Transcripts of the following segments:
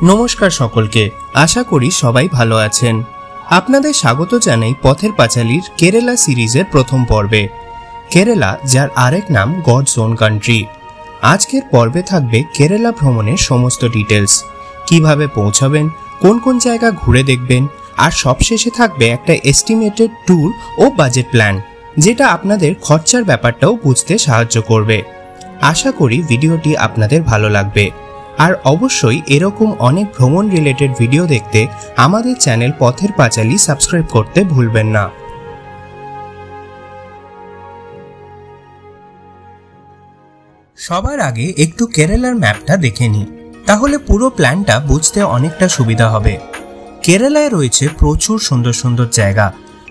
নমস্কার সকলকে, আশা করি সবাই ভালো আছেন। আপনাদের স্বাগত জানাই পথের পাঁচালীর কেরালা সিরিজের প্রথম পর্বে। কেরালা, যার আরেক নাম গডস ওন কান্ট্রি। আজকের পর্বে থাকবে কেরালা ভ্রমণের সমস্ত ডিটেলস, কিভাবে পৌঁছাবেন, কোন কোন জায়গা ঘুরে দেখবেন, আর সবশেষে থাকবে একটা এস্টিমেটেড ট্যুর ও বাজেট প্ল্যান, যেটা আপনাদের খরচার ব্যাপারটাও বুঝতে সাহায্য করবে। আশা করি ভিডিওটি আপনাদের ভালো লাগবে। আর অবশ্যই এরকম অনেক ভ্রমণ রিলেটেড ভিডিও দেখতে আমাদের চ্যানেল পথের পাঁচালী সাবস্ক্রাইব করতে ভুলবেন না। সবার আগে একটু কেরালার ম্যাপটা দেখে নিই, তাহলে পুরো প্ল্যানটা বুঝতে অনেকটা সুবিধা হবে। কেরালায় রয়েছে প্রচুর সুন্দর সুন্দর জায়গা,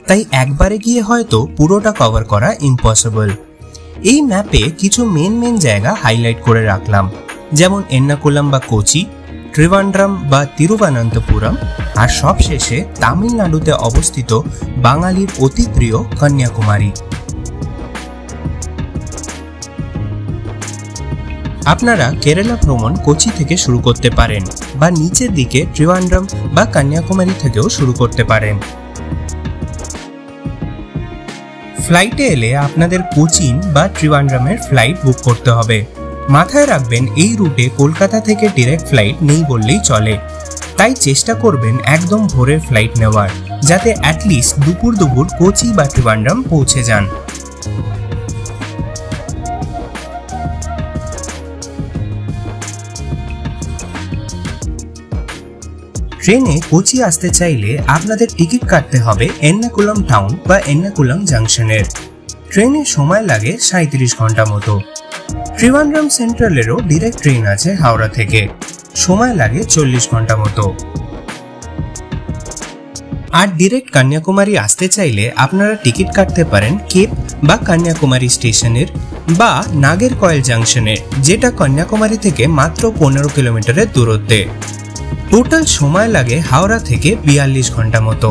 তাই একবারে গিয়ে হয়তো পুরোটা কভার করা ইম্পসিবল। এই ম্যাপে কিছু মেন জায়গা হাইলাইট করে রাখলাম, যেমন এর্নাকুলাম বা কোচি, ত্রিভান্ড্রম বা তিরুবনন্তপুরম, আর সবশেষে তামিলনাড়ুতে অবস্থিত বাঙালির অতি প্রিয় কন্যাকুমারী। আপনারা কেরালা ভ্রমণ কোচি থেকে শুরু করতে পারেন, বা নিচের দিকে ত্রিভান্ড্রম বা কন্যাকুমারী থেকেও শুরু করতে পারেন। ফ্লাইটে এলে আপনাদের কোচিন বা ত্রিভান্ড্রমের ফ্লাইট বুক করতে হবে। মাথায় রাখবেন, এই রুটে কলকাতা থেকে ডিরেক্ট ফ্লাইট নেই বললেই চলে, তাই চেষ্টা করবেন একদম ভোরের ফ্লাইট নেওয়ার, যাতে অ্যাটলিস্ট দুপুর কোচি বা ত্রিভান্ড্রম পৌঁছে যান। ট্রেনে কোচি আসতে চাইলে আপনাদের টিকিট কাটতে হবে এর্নাকুলাম টাউন বা এর্নাকুলাম জাংশনের। ট্রেনে সময় লাগে 37 ঘন্টা মতো। ত্রিভান্ড্রম সেন্ট্রালেরও ডিরেক্ট ট্রেন আছে হাওড়া থেকে, সময় লাগে 40 ঘন্টা মতো। আর ডিরেক্ট কন্যাকুমারী আসতে চাইলে আপনারা টিকিট কাটতে পারেন কেপ বা কন্যাকুমারী স্টেশনের বা নাগেরকয়েল জাংশনের, যেটা কন্যাকুমারী থেকে মাত্র 15 কিলোমিটারের দূরত্বে। টোটাল সময় লাগে হাওড়া থেকে 42 ঘন্টা মতো।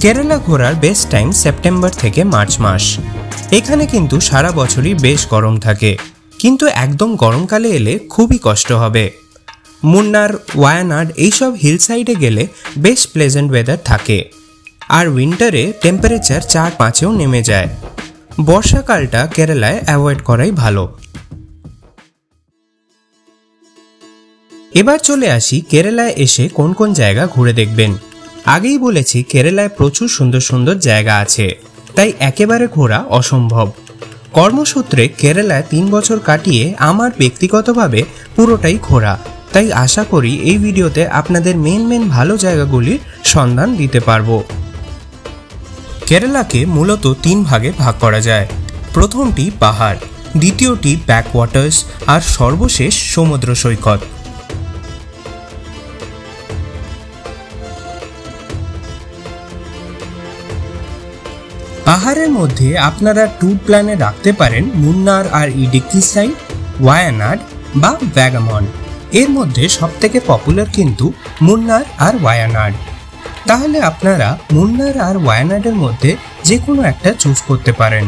কেরালা ঘোরার বেস্ট টাইম সেপ্টেম্বর থেকে মার্চ মাস। এখানে কিন্তু সারা বছরই বেশ গরম থাকে, কিন্তু একদম গরমকালে এলে খুবই কষ্ট হবে। মুন্নার, ওয়ায়ানাড এইসব হিল সাইডে গেলে বেশ প্লেজেন্ট ওয়েদার থাকে, আর উইন্টারে টেম্পারেচার 4-5-এও নেমে যায়। বর্ষাকালটা কেরালায় অ্যাভয়েড করাই ভালো। এবার চলে আসি কেরালায় এসে কোন কোন জায়গা ঘুরে দেখবেন। আগেই বলেছি কেরালায় প্রচুর সুন্দর সুন্দর জায়গা আছে, তাই একেবারে ঘোরা অসম্ভব। কর্মসূত্রে কেরালায় 3 বছর কাটিয়ে আমার ব্যক্তিগতভাবে পুরোটাই ঘোরা, তাই আশা করি এই ভিডিওতে আপনাদের মেন ভালো জায়গাগুলির সন্ধান দিতে পারবো। কেরালাকে মূলত 3 ভাগে ভাগ করা যায়। প্রথমটি পাহাড়, দ্বিতীয়টি ব্যাকওয়াটার্স, আর সর্বশেষ সমুদ্র সৈকত। পাহাড়ের মধ্যে আপনারা ট্যুর প্ল্যানে রাখতে পারেন মুন্নার আর ইডিক্কি সাইড, ওয়ায়ানাড বা ভ্যাগামন। এর মধ্যে সবথেকে পপুলার কিন্তু মুন্নার আর ওয়ায়ানাড। তাহলে আপনারা মুন্নার আর ওয়ায়ানাডের মধ্যে যে কোনো একটা চুজ করতে পারেন।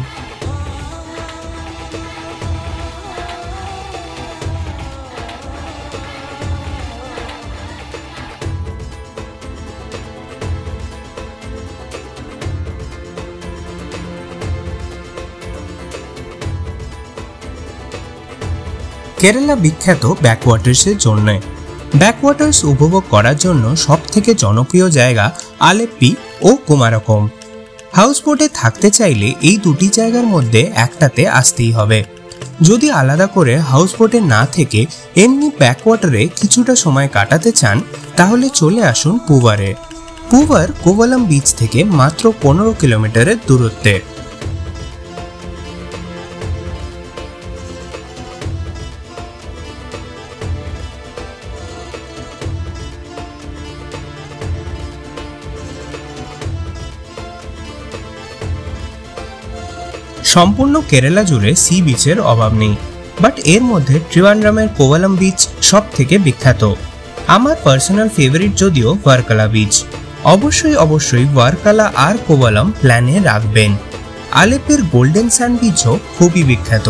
কেরালা বিখ্যাত ব্যাকওয়াটার্সের জন্য। ব্যাকওয়াটার্স উপভোগ করার জন্য সবথেকে জনপ্রিয় জায়গা আলেপ্পি ও কুমারকম। হাউসবোটে থাকতে চাইলে এই দুটি জায়গার মধ্যে একটাতে আসতেই হবে। যদি আলাদা করে হাউসবোটে না থেকে এমনি ব্যাকওয়াটারে কিছুটা সময় কাটাতে চান, তাহলে চলে আসুন পুভারে। পুভার কোভালাম বিচ থেকে মাত্র 15 কিলোমিটারের দূরত্বে। সম্পূর্ণ কেরালা জুড়ে সি বিচের অভাব নেই, বাট এর মধ্যে ত্রিভান্ড্রমের কোভালাম বিচ সব থেকে বিখ্যাত। আমার পার্সোনাল ফেভারিট যদিও ভার্কালা বিচ। অবশ্যই ভার্কালা আর কোভালাম প্ল্যানে রাখবেন। আলেপ্পির গোল্ডেন স্যান্ড বিচও খুবই বিখ্যাত।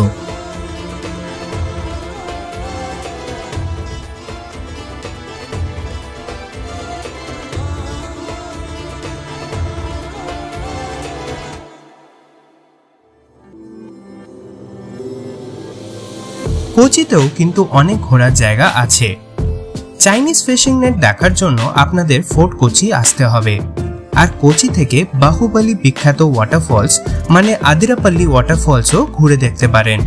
কোচিতেও কিন্তু অনেক ঘোরার জায়গা আছে। চাইনিজ ফিশিং নেট দেখার জন্য আপনাদের ফোর্ট কোচি আসতে হবে। আর কোচি থেকে বাহুবলী বিখ্যাত ওয়াটারফলস মানে আদিরাপল্লী ওয়াটারফলসও ঘুরে দেখতে পারেন।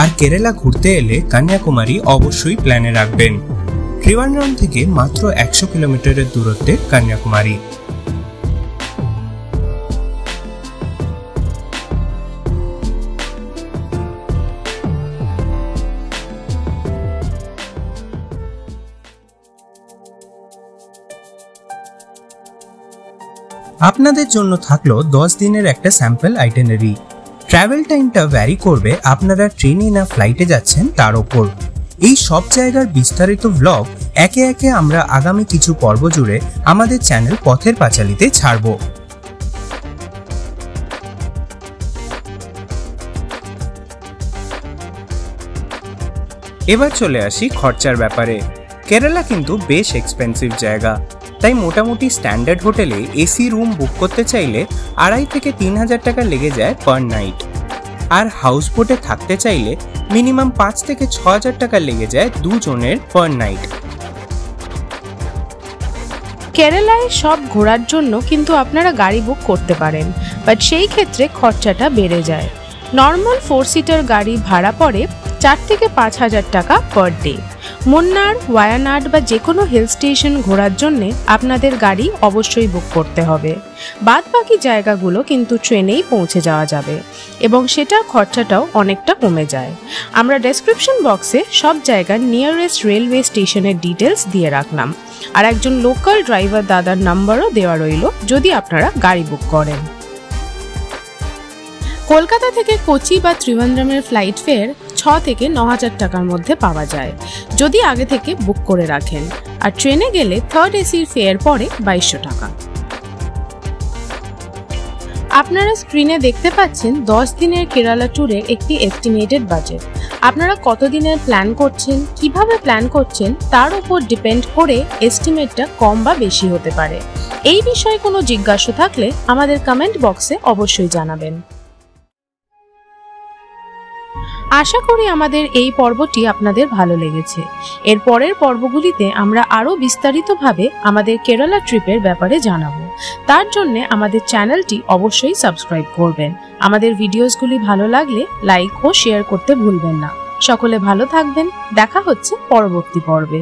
আর কেরালা ঘুরতে এলে কন্যাকুমারী অবশ্যই প্ল্যানে রাখবেন। ত্রিবান্দ্রম থেকে মাত্র 100 কিলোমিটারের দূরত্বে কন্যাকুমারী। আপনাদের জন্য থাকলো 10 দিনের একটা স্যাম্পল আইটিনারি। ট্রাভেল টাইমটা ভ্যারি করবে আপনারা ট্রেনে না ফ্লাইটে যাচ্ছেন তার উপর। এই সব জায়গার বিস্তারিত ব্লগ একে একে আমরা আগামী কিছু পর্ব জুড়ে আমাদের চ্যানেল পথের পাঁচালীতে ছাড়ব। এবার চলে আসি খরচার ব্যাপারে। কেরালা কিন্তু বেশ এক্সপেন্সিভ জায়গা, তাই মোটামুটি স্ট্যান্ডার্ড হোটেলে এসি রুম বুক করতে চাইলে 2,500 থেকে 3,000 টাকা লেগে যায় পার নাইট। আর হাউস বোটে থাকতে চাইলে মিনিমাম 5 থেকে 6,000 টাকা লেগে যায় দুজনের পার নাইট। কেরালায় সব ঘোরার জন্য কিন্তু আপনারা গাড়ি বুক করতে পারেন, বাট সেই ক্ষেত্রে খরচাটা বেড়ে যায়। নর্মাল 4 সিটার গাড়ি ভাড়া পড়ে 4 থেকে 5,000 টাকা পার ডে। মুন্নার, ওয়ায়ানাড বা যে কোনো হিল স্টেশন ঘোরার জন্য আপনাদের গাড়ি অবশ্যই বুক করতে হবে। বাদ বাকি জায়গাগুলো কিন্তু ট্রেনেই পৌঁছে যাওয়া যাবে এবং সেটার খরচাটাও অনেকটা কমে যায়। আমরা ডেসক্রিপশন বক্সে সব জায়গার নিয়ারেস্ট রেলওয়ে স্টেশনের ডিটেলস দিয়ে রাখলাম, আর একজন লোকাল ড্রাইভার দাদার নাম্বারও দেওয়া রইল যদি আপনারা গাড়ি বুক করেন। কলকাতা থেকে কোচি বা ত্রিবান্দ্রমের ফ্লাইট ফেয়ার 6 থেকে 9,000 টাকার মধ্যে পাওয়া যায় যদি আগে থেকে বুক করে রাখেন, আর ট্রেনে গেলে থার্ড এসির ফেয়ার পড়ে 2200 টাকা। আপনারা স্ক্রিনে দেখতে পাচ্ছেন 10 দিনের কেরালা ট্যুরের একটি এস্টিমেটেড বাজেট। আপনারা কত দিনের প্ল্যান করছেন, কিভাবে প্ল্যান করছেন তার উপর ডিপেন্ড করে এস্টিমেটটা কম বা বেশি হতে পারে। এই বিষয়ে কোনো জিজ্ঞাসা থাকলে আমাদের কমেন্ট বক্সে অবশ্যই জানাবেন। আশা করি আমাদের এই পর্বটি আপনাদের ভালো লেগেছে। এর পরের পর্বগুলিতে আমরা আরও বিস্তারিতভাবে আমাদের কেরালা ট্রিপের ব্যাপারে জানাবো। তার জন্য আমাদের চ্যানেলটি অবশ্যই সাবস্ক্রাইব করবেন। আমাদের ভিডিওসগুলি ভালো লাগলে লাইক ও শেয়ার করতে ভুলবেন না। সকলে ভালো থাকবেন। দেখা হচ্ছে পরবর্তী পর্বে।